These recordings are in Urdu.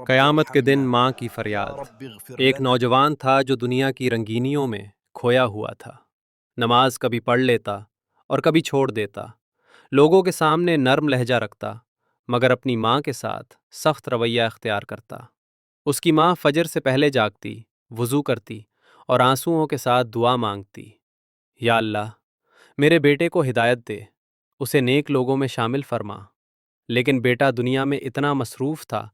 قیامت کے دن ماں کی فریاد۔ ایک نوجوان تھا جو دنیا کی رنگینیوں میں کھویا ہوا تھا۔ نماز کبھی پڑھ لیتا اور کبھی چھوڑ دیتا، لوگوں کے سامنے نرم لہجہ رکھتا، مگر اپنی ماں کے ساتھ سخت رویہ اختیار کرتا۔ اس کی ماں فجر سے پہلے جاگتی، وضو کرتی اور آنسوؤں کے ساتھ دعا مانگتی، یا اللہ میرے بیٹے کو ہدایت دے، اسے نیک لوگوں میں شامل فرما۔ لیکن بیٹا دنیا میں اتنا مصروف تھا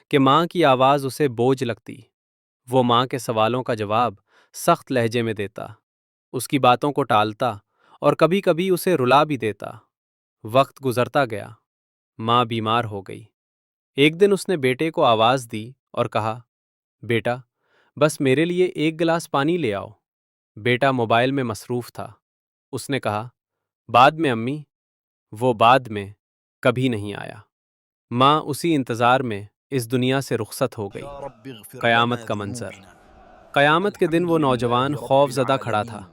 کہ ماں کی آواز اسے بوجھ لگتی۔ وہ ماں کے سوالوں کا جواب سخت لہجے میں دیتا، اس کی باتوں کو ٹالتا اور کبھی کبھی اسے رلا بھی دیتا۔ وقت گزرتا گیا، ماں بیمار ہو گئی۔ ایک دن اس نے بیٹے کو آواز دی اور کہا، بیٹا بس میرے لیے ایک گلاس پانی لے آؤ۔ بیٹا موبائل میں مصروف تھا۔ اس نے کہا، بعد میں امی۔ وہ بعد میں کبھی نہیں آیا۔ ماں اسی انتظار میں اس دنیا سے رخصت ہو گئی۔ قیامت کا منظر۔ قیامت کے دن وہ نوجوان خوف زدہ کھڑا تھا۔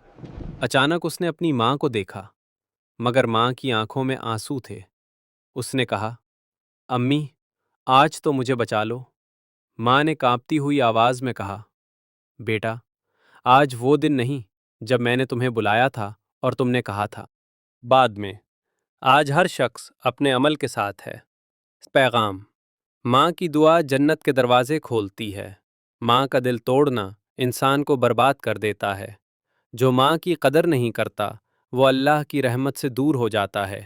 اچانک اس نے اپنی ماں کو دیکھا، مگر ماں کی آنکھوں میں آنسو تھے۔ اس نے کہا، امی آج تو مجھے بچا لو۔ ماں نے کانپتی ہوئی آواز میں کہا، بیٹا آج وہ دن نہیں جب میں نے تمہیں بلایا تھا اور تم نے کہا تھا بعد میں۔ آج ہر شخص اپنے عمل کے ساتھ ہے۔ پیغام: ماں کی دعا جنت کے دروازے کھولتی ہے۔ ماں کا دل توڑنا انسان کو برباد کر دیتا ہے۔ جو ماں کی قدر نہیں کرتا وہ اللہ کی رحمت سے دور ہو جاتا ہے۔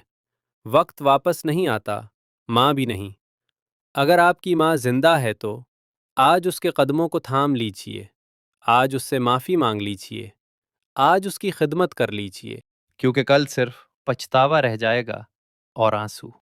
وقت واپس نہیں آتا، ماں بھی نہیں۔ اگر آپ کی ماں زندہ ہے تو آج اس کے قدموں کو تھام لیجئے، آج اس سے معافی مانگ لیجئے، آج اس کی خدمت کر لیجئے، کیونکہ کل صرف پچھتاوا رہ جائے گا اور آنسو۔